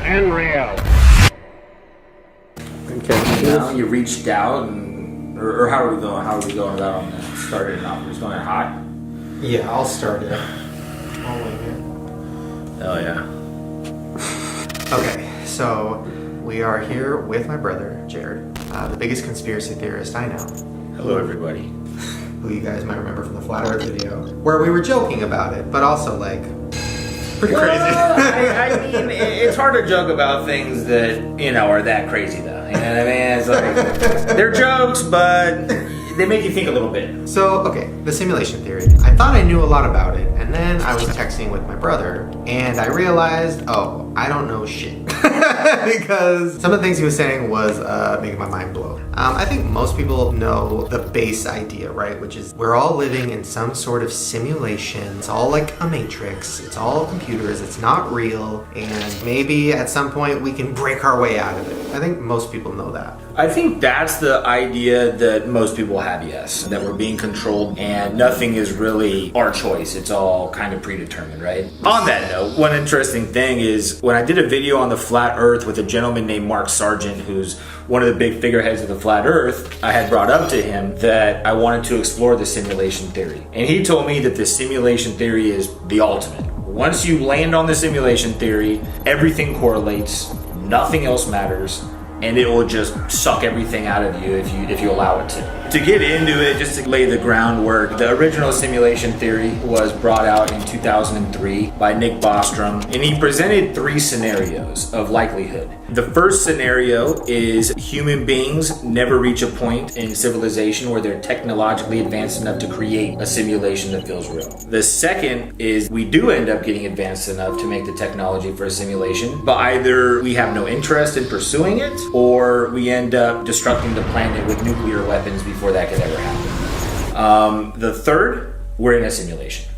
unreal. Okay. Now you reached out and, or how are we going? How are we going about on that? Started it off. We're just going hot. Yeah, I'll start it. I'll wing it. Oh yeah. Okay, so we are here with my brother, Jared, the biggest conspiracy theorist I know. Hello, everybody. Who you guys might remember from the Flat Earth video, where we were joking about it, but also like pretty crazy. I mean, it's hard to joke about things that are that crazy, though. You know what I mean? It's like they're jokes, but they make you think a little bit. So, okay, the simulation theory. I thought I knew a lot about it, and then I was texting with my brother, and I realized, oh, I don't know shit. Because some of the things he was saying was making my mind blow. I think most people know the base idea, right? Which is we're all living in some sort of simulation. It's all like a matrix. It's all computers. It's not real. And maybe at some point we can break our way out of it. I think most people know that. I think that's the idea that most people have, yes. That we're being controlled and nothing is really our choice. It's all kind of predetermined, right? On that note, one interesting thing is when I did a video on the Flat Earth with a gentleman named Mark Sargent, who's one of the big figureheads of the Flat Earth, I had brought up to him that I wanted to explore the simulation theory. And he told me that the simulation theory is the ultimate. Once you land on the simulation theory, everything correlates, nothing else matters, and it will just suck everything out of you if you allow it to. To get into it, just to lay the groundwork, the original simulation theory was brought out in 2003 by Nick Bostrom, and he presented 3 scenarios of likelihood. The first scenario is human beings never reach a point in civilization where they're technologically advanced enough to create a simulation that feels real. The second is we do end up getting advanced enough to make the technology for a simulation, but either we have no interest in pursuing it, or we end up destructing the planet with nuclear weapons before that could ever happen. The third, we're in a simulation.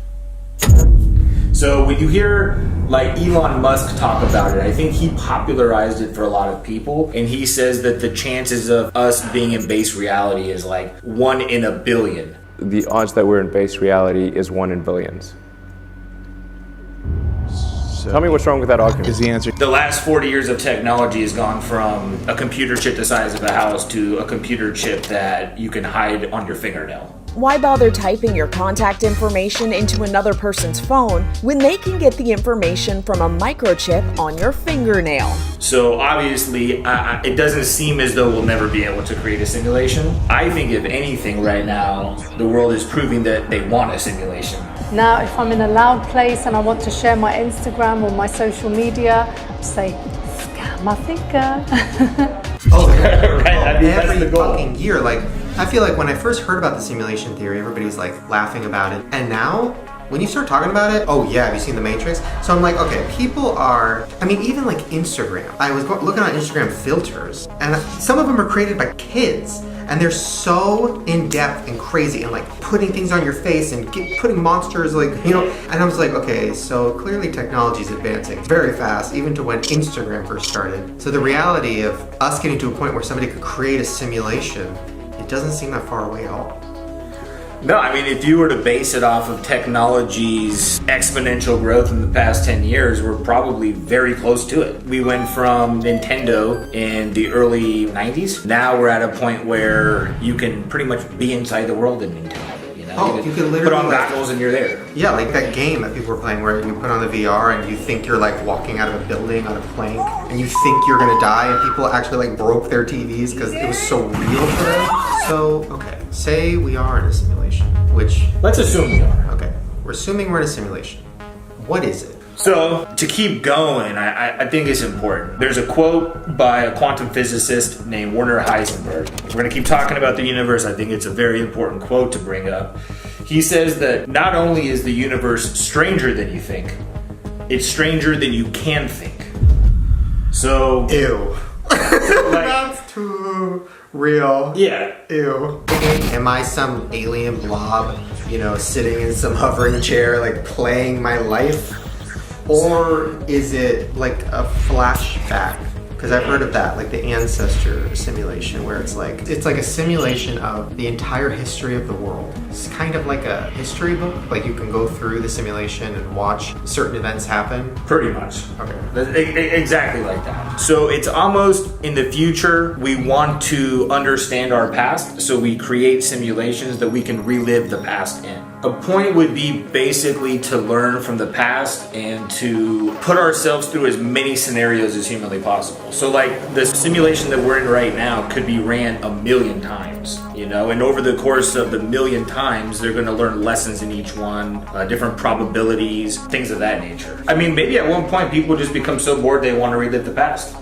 So when you hear like Elon Musk talk about it, I think he popularized it for a lot of people, and he says that the chances of us being in base reality is like 1 in a billion. The odds that we're in base reality is 1 in billions. So tell me what's wrong with that argument. Is the answer. The last 40 years of technology has gone from a computer chip the size of a house to a computer chip that you can hide on your fingernail. Why bother typing your contact information into another person's phone when they can get the information from a microchip on your fingernail? So obviously, it doesn't seem as though we'll never be able to create a simulation. I think if anything right now, the world is proving that they want a simulation. Now, if I'm in a loud place and I want to share my Instagram or my social media, I say, scan my finger. Right, that's every the goal. fucking year, like, I feel like when I first heard about the simulation theory, everybody was like laughing about it. And now, when you start talking about it, oh yeah, have you seen The Matrix? So I'm like, okay, people are, I mean, even like Instagram. I was looking at Instagram filters, and some of them are created by kids. And they're so in-depth and crazy and like putting things on your face and putting monsters like, and I was like, okay, so clearly technology is advancing very fast, even to when Instagram first started. So the reality of us getting to a point where somebody could create a simulation, it doesn't seem that far away at all. No, I mean, if you were to base it off of technology's exponential growth in the past 10 years, we're probably very close to it. We went from Nintendo in the early 90s. Now we're at a point where you can pretty much be inside the world in Nintendo. You can literally put on goggles and you're there. Yeah, like that game that people were playing where you put on the VR and you think you're like walking out of a building on a plank and you think you're gonna die, and people actually like broke their TVs because it was so real for them. So, okay, say we are in a simulation, which... Let's assume we are. Okay, we're assuming we're in a simulation. What is it? So, to keep going, I think it's important. There's a quote by a quantum physicist named Werner Heisenberg. If we're going to keep talking about the universe, I think it's a very important quote to bring up. He says that not only is the universe stranger than you think, it's stranger than you can think. So... Ew. That's too real. Yeah. Ew. Am I some alien blob, sitting in some hovering chair, like playing my life? Or is it like a flashback Because I've heard of that, like the ancestor simulation, where it's like a simulation of the entire history of the world. It's kind of like a history book. Like you can go through the simulation and watch certain events happen. Pretty much. Okay. Exactly like that. So it's almost in the future, we want to understand our past, so we create simulations that we can relive the past in. A point would be basically to learn from the past and to put ourselves through as many scenarios as humanly possible. So like the simulation that we're in right now could be ran 1,000,000 times, you know, and over the course of the 1,000,000 times, they're going to learn lessons in each one, different probabilities, things of that nature. I mean, maybe at one point people just become so bored they want to relive the past.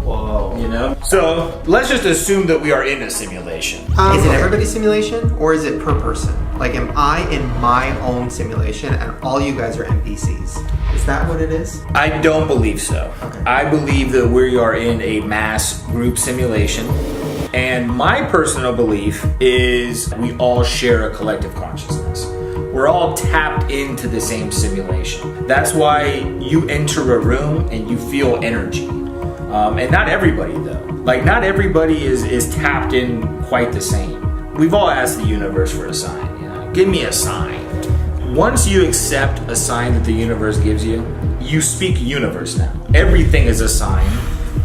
Whoa. You know? So let's just assume that we are in a simulation. Is it everybody's simulation or is it per person? Like, am I in my own simulation and all you guys are NPCs? Is that what it is? I don't believe so. Okay. I believe that we are in a mass group simulation. And my personal belief is we all share a collective consciousness. We're all tapped into the same simulation. That's why you enter a room and you feel energy. And not everybody though. Like not everybody is tapped in quite the same. We've all asked the universe for a sign, you know. Give me a sign. Once you accept a sign that the universe gives you, you speak universe now. Everything is a sign,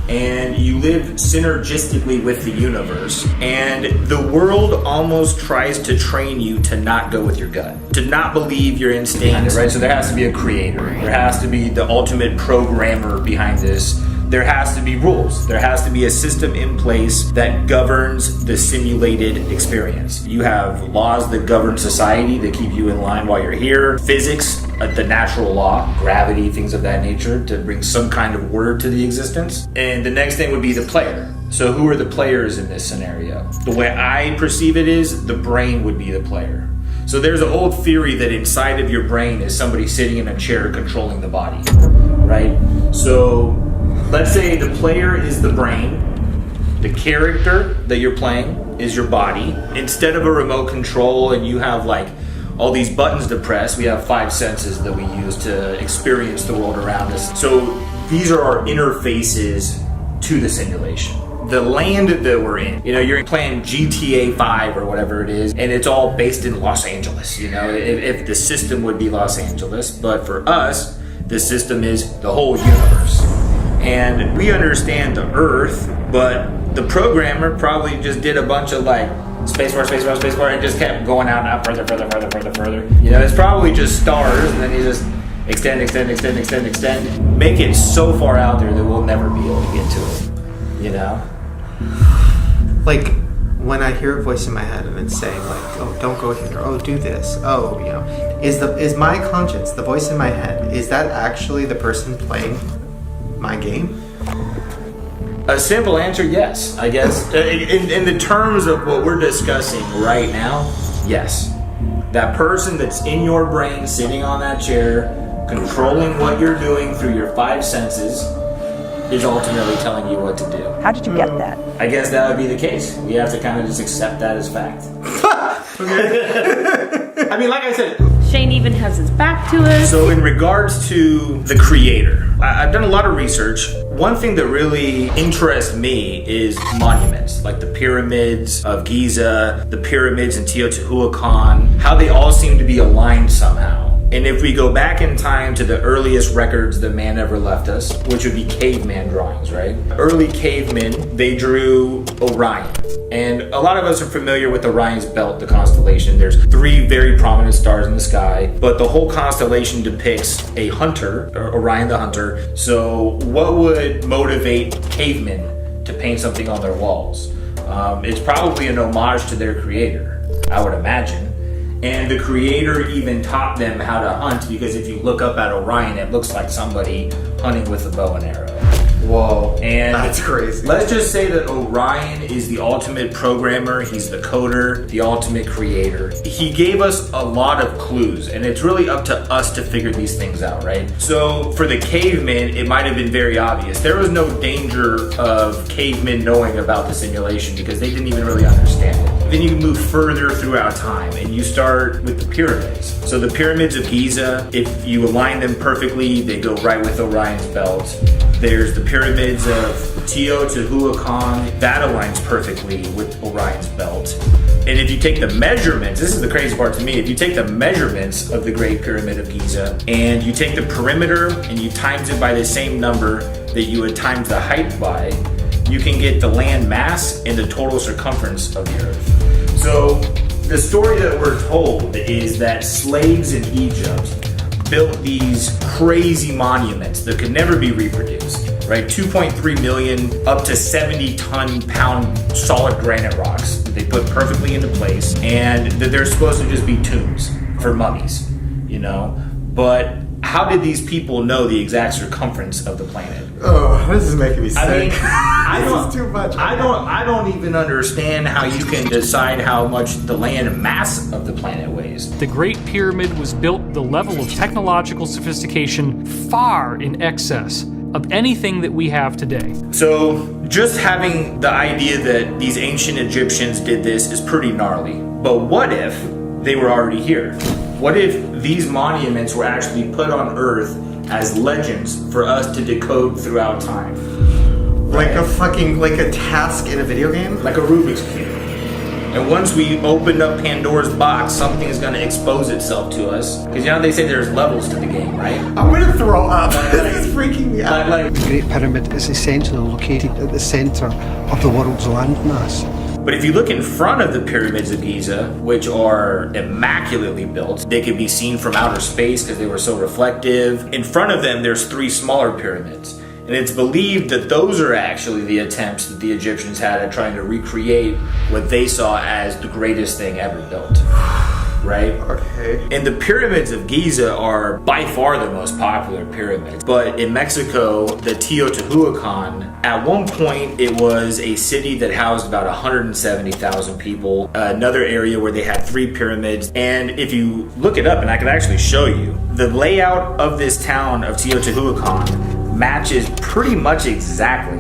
and you live synergistically with the universe. And the world almost tries to train you to not go with your gut, to not believe your instincts, right? So there has to be a creator. There has to be the ultimate programmer behind this. There has to be rules. There has to be a system in place that governs the simulated experience. You have laws that govern society that keep you in line while you're here. Physics, the natural law, gravity, things of that nature to bring some kind of order to the existence. And the next thing would be the player. So who are the players in this scenario? The way I perceive it is the brain would be the player. So there's an old theory that inside of your brain is somebody sitting in a chair controlling the body, right? So let's say the player is the brain, the character that you're playing is your body. Instead of a remote control and you have like all these buttons to press, we have 5 senses that we use to experience the world around us. So these are our interfaces to the simulation. The land that we're in, you know, you're playing GTA 5 or whatever it is, and it's all based in Los Angeles, you know, if the system would be Los Angeles, but for us, the system is the whole universe. And we understand the Earth, but the programmer probably just did a bunch of like spacebar, spacebar, spacebar, and just kept going out further, further, further, further, further. You know, it's probably just stars, and then you just extend, extend, extend, extend, extend. Make it so far out there that we'll never be able to get to it. You know? Like when I hear a voice in my head and it's saying like, oh, don't go here, oh, do this, oh, you know, is my conscience, the voice in my head, is that actually the person playing my game? A simple answer, yes, I guess. In the terms of what we're discussing right now, yes. That person that's in your brain, sitting on that chair, controlling what you're doing through your 5 senses, is ultimately telling you what to do. How did you get that? I guess that would be the case. We have to kind of just accept that as fact. I mean, like I said, Shane even has his back to us. so in regards to the creator, I've done a lot of research. One thing that really interests me is monuments, like the pyramids of Giza, the pyramids in Teotihuacan, how they all seem to be aligned somehow. And if we go back in time to the earliest records that man ever left us, which would be caveman drawings, right? Early cavemen, they drew Orion. And a lot of us are familiar with Orion's belt, the constellation. There's 3 very prominent stars in the sky, but the whole constellation depicts a hunter, or Orion the hunter. So what would motivate cavemen to paint something on their walls? It's probably an homage to their creator, I would imagine. And the creator even taught them how to hunt, because if you look up at Orion, it looks like somebody hunting with a bow and arrow. Whoa, And that's crazy. Let's just say that Orion is the ultimate programmer, he's the coder, the ultimate creator. He gave us a lot of clues, and it's really up to us to figure these things out, right? So for the cavemen, it might have been very obvious. There was no danger of cavemen knowing about the simulation because they didn't even really understand it. Then you move further throughout time and you start with the pyramids. So the pyramids of Giza, if you align them perfectly, they go right with Orion's belt. There's the pyramids of Teotihuacan. That aligns perfectly with Orion's belt. And if you take the measurements, this is the crazy part to me, if you take the measurements of the Great Pyramid of Giza and you take the perimeter and you times it by the same number that you would times the height by, you can get the land mass and the total circumference of the earth. So the story that we're told is that slaves in Egypt built these crazy monuments that could never be reproduced, right? 2.3 million, up to 70 pound solid granite rocks that they put perfectly into place, and that they're supposed to just be tombs for mummies, you know? But how did these people know the exact circumference of the planet? Oh, this is making me sick. I mean, this is too much. I don't even understand how you can decide how much the land mass of the planet weighs. The Great Pyramid was built with a level of technological sophistication far in excess of anything that we have today. So just having the idea that these ancient Egyptians did this is pretty gnarly. But what if they were already here? What if these monuments were actually put on Earth as legends for us to decode throughout time? Like a task in a video game? Like a Rubik's Cube. And once we open up Pandora's box, something is going to expose itself to us. Because you know they say there's levels to the game, right? I'm going to throw up. This is freaking me out. The Great Pyramid is essentially located at the centre of the world's landmass. But if you look in front of the pyramids of Giza, which are immaculately built, they can be seen from outer space because they were so reflective. In front of them, there's 3 smaller pyramids. And it's believed that those are actually the attempts that the Egyptians had at trying to recreate what they saw as the greatest thing ever built. Right? Okay. And the pyramids of Giza are by far the most popular pyramids. But in Mexico, the Teotihuacan, at one point it was a city that housed about 170,000 people. Another area where they had 3 pyramids. And if you look it up, and I can actually show you, the layout of this town of Teotihuacan matches pretty much exactly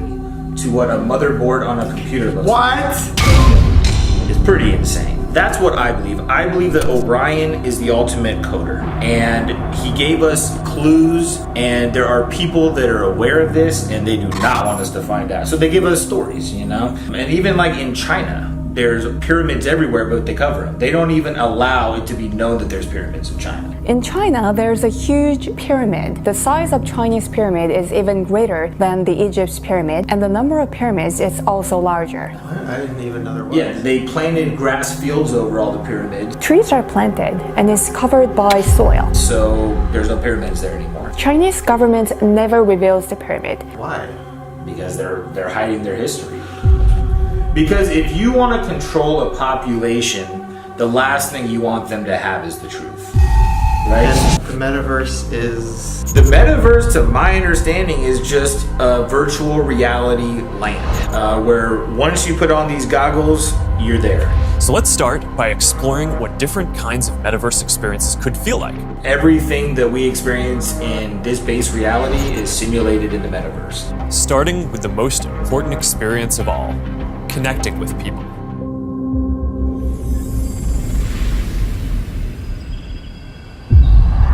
to what a motherboard on a computer looks like. What? It's pretty insane. That's what I believe. I believe that Orion is the ultimate coder, and he gave us clues, and there are people that are aware of this and they do not want us to find out. So they give us stories, you know? And even like in China, there's pyramids everywhere, but they cover them. They don't even allow it to be known that there's pyramids in China. In China, there's a huge pyramid. The size of Chinese pyramid is even greater than the Egypt's pyramid, and the number of pyramids is also larger. I didn't even know there was. Yeah, they planted grass fields over all the pyramids. Trees are planted and is covered by soil. So there's no pyramids there anymore. Chinese government never reveals the pyramid. Why? Because they're hiding their history. Because if you want to control a population, the last thing you want them to have is the truth. Right? And the metaverse is... The metaverse, to my understanding, is just a virtual reality land where once you put on these goggles, you're there. So let's start by exploring what different kinds of metaverse experiences could feel like. Everything that we experience in this base reality is simulated in the metaverse. Starting with the most important experience of all, connecting with people.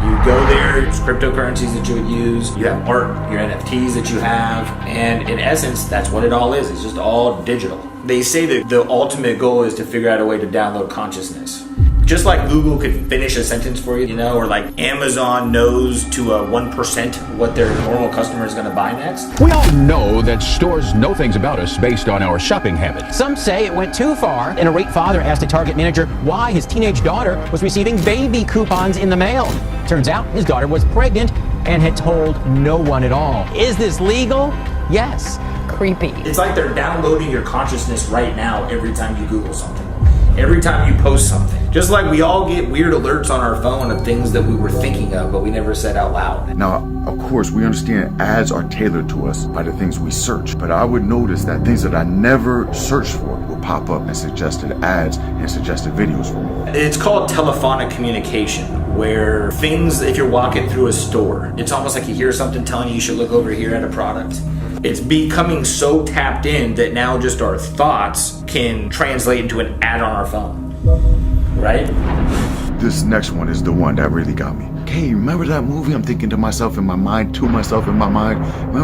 You go there, it's cryptocurrencies that you would use, you have art, your NFTs that you have, and in essence, that's what it all is. It's just all digital. They say that the ultimate goal is to figure out a way to download consciousness. Just like Google could finish a sentence for you, or like Amazon knows to a 1% what their normal customer is going to buy next. We all know that stores know things about us based on our shopping habits. Some say it went too far. An irate father asked a Target manager why his teenage daughter was receiving baby coupons in the mail. Turns out his daughter was pregnant and had told no one at all. Is this legal? Yes. Creepy. It's like they're downloading your consciousness right now every time you Google something. Every time you post something. Just like we all get weird alerts on our phone of things that we were thinking of, but we never said out loud. Now, of course, we understand ads are tailored to us by the things we search, but I would notice that things that I never searched for will pop up and suggested ads and suggested videos for me. It's called telephonic communication, where things, if you're walking through a store, it's almost like you hear something telling you should look over here at a product. It's becoming so tapped in that now just our thoughts can translate into an ad on our phone, right? This next one is the one that really got me. like, hey, remember that movie? I'm thinking to myself in my mind, remember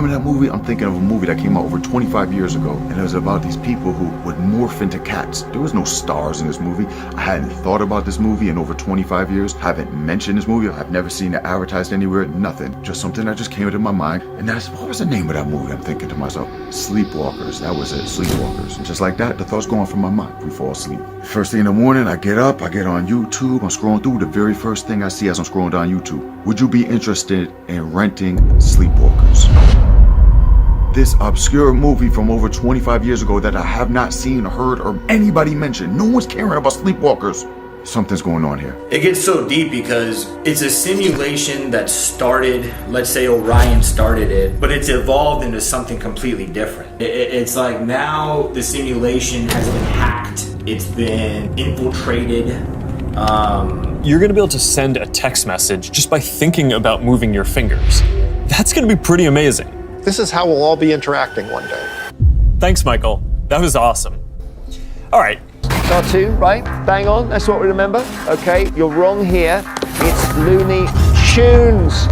that movie? I'm thinking of a movie that came out over 25 years ago, and it was about these people who would morph into cats. There was no stars in this movie. I hadn't thought about this movie in over 25 years, haven't mentioned this movie, I've never seen it advertised anywhere, nothing. Just something that just came into my mind, and that's, what was the name of that movie? I'm thinking to myself, Sleepwalkers, that was it, Sleepwalkers. And just like that, the thoughts going from my mind, we fall asleep. First thing in the morning, I get up, I get on YouTube, I'm scrolling through, the very first thing I see as I'm scrolling down YouTube, would you be interested in renting Sleepwalkers? This obscure movie from over 25 years ago that I have not seen or heard or anybody mention. No one's caring about Sleepwalkers. Something's going on here. It gets so deep because it's a simulation that started, let's say Orion started it, but it's evolved into something completely different. It's like now the simulation has been hacked. It's been infiltrated. You're gonna be able to send a text message just by thinking about moving your fingers. That's gonna be pretty amazing. This is how we'll all be interacting one day. Thanks, Michael. That was awesome. All right. Cartoon, right? Bang on, that's what we remember. Okay, you're wrong here. It's Looney Tunes.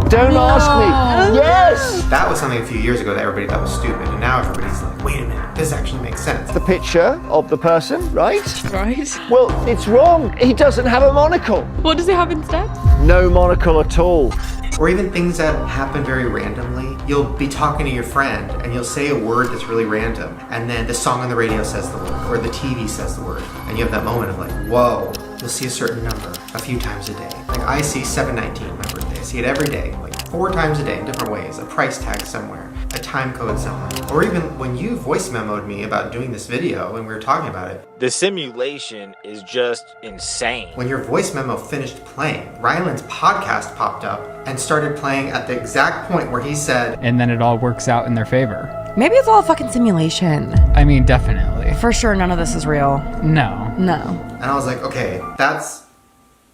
Don't ask me. Yes! That was something a few years ago that everybody thought was stupid, and now everybody's like, wait a minute, this actually makes sense. The picture of the person, right? Right. Well, it's wrong. He doesn't have a monocle. What does he have instead? No monocle at all. Or even things that happen very randomly. You'll be talking to your friend and you'll say a word that's really random, and then the song on the radio says the word, or the TV says the word, and you have that moment of like, whoa. You'll see a certain number a few times a day. Like I see 719, my birthday. I see it every day, like 4 times a day in different ways. A price tag somewhere, a time code somewhere. Or even when you voice memoed me about doing this video and we were talking about it. The simulation is just insane. When your voice memo finished playing, Ryland's podcast popped up and started playing at the exact point where he said, and then it all works out in their favor. Maybe it's all a fucking simulation. I mean, definitely. For sure, none of this is real. No. No. And I was like, okay, that's...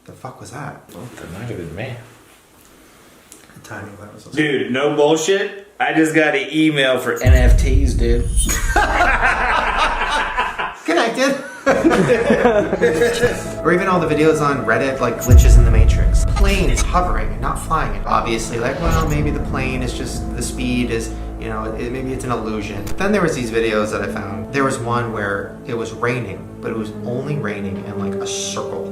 The fuck was that? Oh, that might have been me. The timing of that was so Dude, no bullshit. I just got an email for NFTs, dude. Connected. Or even all the videos on Reddit, like glitches in the Matrix. Planes hovering and not flying. Obviously, like, well, maybe the plane is just, the speed is, you know, maybe it's an illusion. But then there was these videos that I found. There was one where it was raining, but it was only raining in like a circle.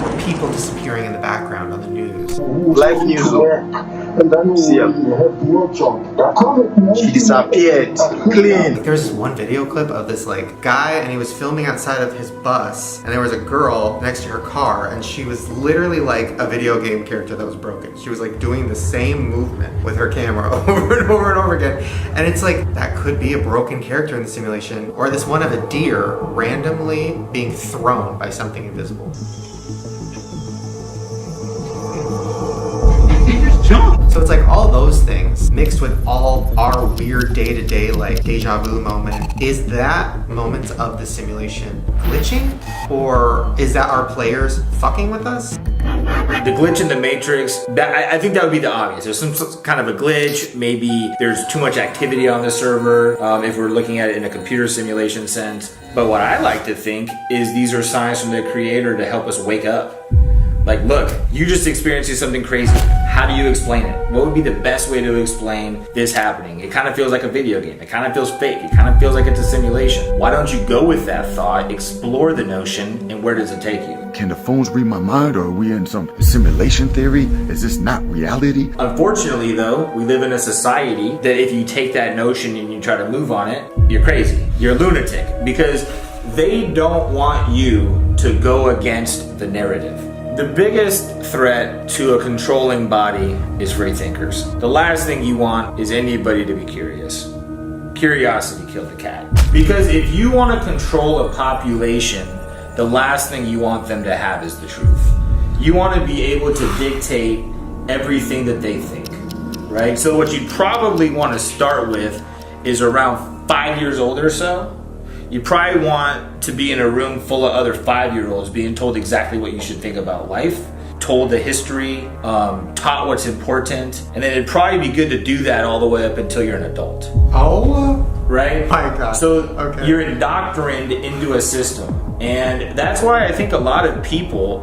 Or people disappearing in the background on the news. Live news. See her. She disappeared. Clean. There was this one video clip of this like guy, and he was filming outside of his bus, and there was a girl next to her car, and she was literally like a video game character that was broken. She was like doing the same movement with her camera over and over and over again. And it's like, that could be a broken character in the simulation. Or this one of a deer randomly being thrown by something invisible. So it's like all those things mixed with all our weird day-to-day like deja vu moment. Is that moments of the simulation glitching? Or is that our players fucking with us? The glitch in the Matrix, I think that would be the obvious. There's some kind of a glitch. Maybe there's too much activity on the server if we're looking at it in a computer simulation sense. But what I like to think is these are signs from the creator to help us wake up. Like, look, you just experiencing something crazy. How do you explain it? What would be the best way to explain this happening? It kind of feels like a video game. It kind of feels fake. It kind of feels like it's a simulation. Why don't you go with that thought, explore the notion, and where does it take you? Can the phones read my mind, or are we in some simulation theory? Is this not reality? Unfortunately, though, we live in a society that if you take that notion and you try to move on it, you're crazy. You're a lunatic. Because they don't want you to go against the narrative. The biggest threat to a controlling body is free thinkers. The last thing you want is anybody to be curious. Curiosity killed the cat. Because if you want to control a population, the last thing you want them to have is the truth. You want to be able to dictate everything that they think, right? So what you'd probably want to start with is around 5 years old or so. You probably want to be in a room full of other 5-year-olds being told exactly what you should think about life, told the history, taught what's important, and then it'd probably be good to do that all the way up until you're an adult. Oh, right? My God. So Okay. you're indoctrinated into a system, And that's why I think a lot of people,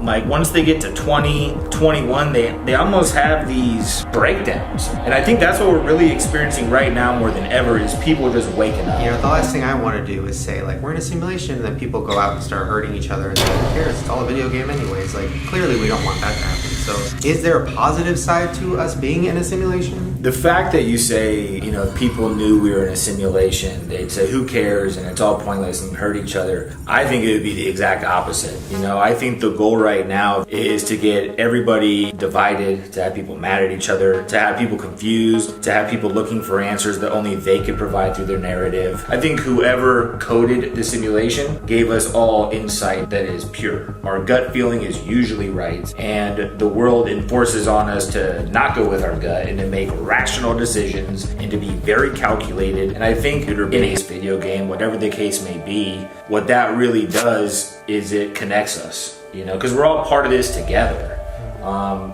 like once they get to 20, 21, they almost have these breakdowns. And I think that's what we're really experiencing right now more than ever is people just waking up. You know, the last thing I want to do is say, like, we're in a simulation, and then people go out and start hurting each other, and like, who cares? It's all a video game anyways. Like, clearly we don't want that to happen. So is there a positive side to us being in a simulation? The fact that you say, you know, if people knew we were in a simulation, they'd say, who cares? And it's all pointless and hurt each other. I think it would be the exact opposite. You know, I think the goal right now is to get everybody divided, to have people mad at each other, to have people confused, to have people looking for answers that only they could provide through their narrative. I think whoever coded the simulation gave us all insight that is pure. Our gut feeling is usually right, and the world enforces on us to not go with our gut and to make rational decisions and to be very calculated. And I think in a video game, whatever the case may be, what that really does is it connects us, you know, because we're all part of this together.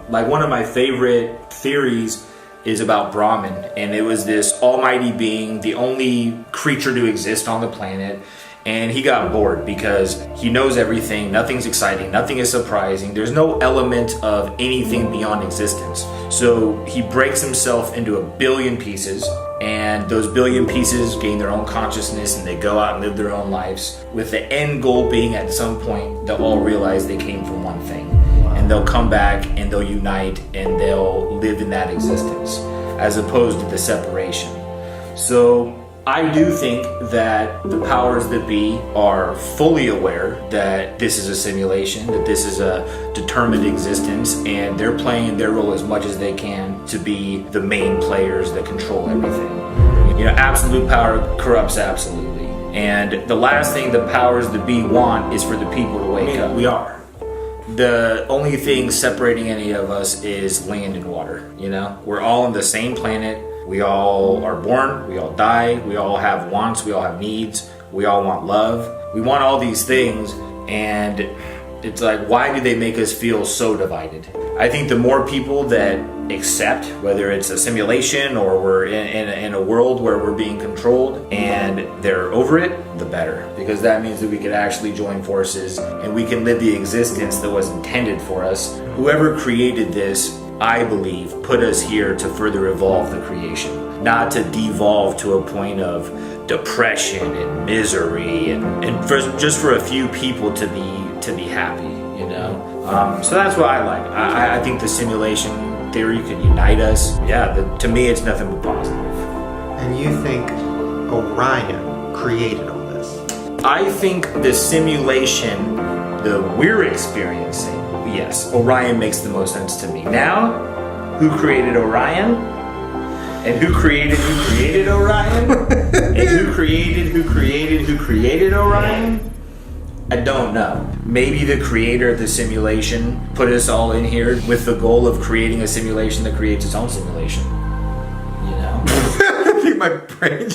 Like one of my favorite theories is about Brahman, and it was this almighty being, the only creature to exist on the planet. And he got bored because he knows everything, nothing's exciting, nothing is surprising, there's no element of anything beyond existence. So he breaks himself into a billion pieces, and those billion pieces gain their own consciousness and they go out and live their own lives, with the end goal being at some point they'll all realize they came from one thing. And they'll come back and they'll unite and they'll live in that existence, as opposed to the separation. So I do think that the powers that be are fully aware that this is a simulation, that this is a determined existence, and they're playing their role as much as they can to be the main players that control everything. You know, absolute power corrupts absolutely. And the last thing the powers that be want is for the people to wake up. We are. The only thing separating any of us is land and water, you know? We're all on the same planet. We all are born, we all die, we all have wants, we all have needs, we all want love. We want all these things, and it's like, why do they make us feel so divided? I think the more people that accept, whether it's a simulation or we're in a world where we're being controlled and they're over it, the better. Because that means that we could actually join forces and we can live the existence that was intended for us. Whoever created this, I believe, put us here to further evolve the creation, not to devolve to a point of depression and misery and just for a few people to be happy, you know? So that's what I like. I think the simulation theory could unite us. Yeah, to me it's nothing but positive. And you think Orion created all this? I think the simulation that we're experiencing, yes, Orion makes the most sense to me. Now, who created Orion? And who created Orion? And who created Orion? I don't know. Maybe the creator of the simulation put us all in here with the goal of creating a simulation that creates its own simulation. You know? I think my brain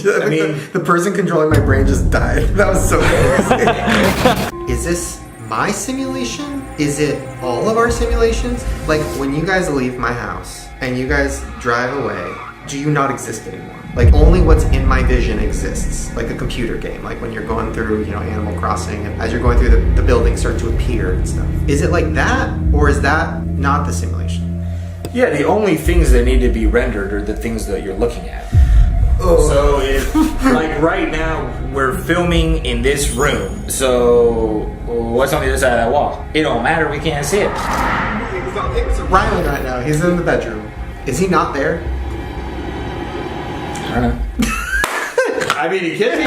the person controlling my brain just died. That was so crazy. Is this my simulation? Is it all of our simulations? Like, when you guys leave my house and you guys drive away, do you not exist anymore? Like, only what's in my vision exists, like a computer game, like when you're going through, you know, Animal Crossing, and as you're going through the buildings start to appear and stuff. Is it like that, or is that not the simulation? Yeah, the only things that need to be rendered are the things that you're looking at. Oh. So if, like right now, we're filming in this room, so what's on the other side of that wall? It don't matter, we can't see it. It's Ryan right now, he's in the bedroom. Is he not there? I don't know. I mean, he could be.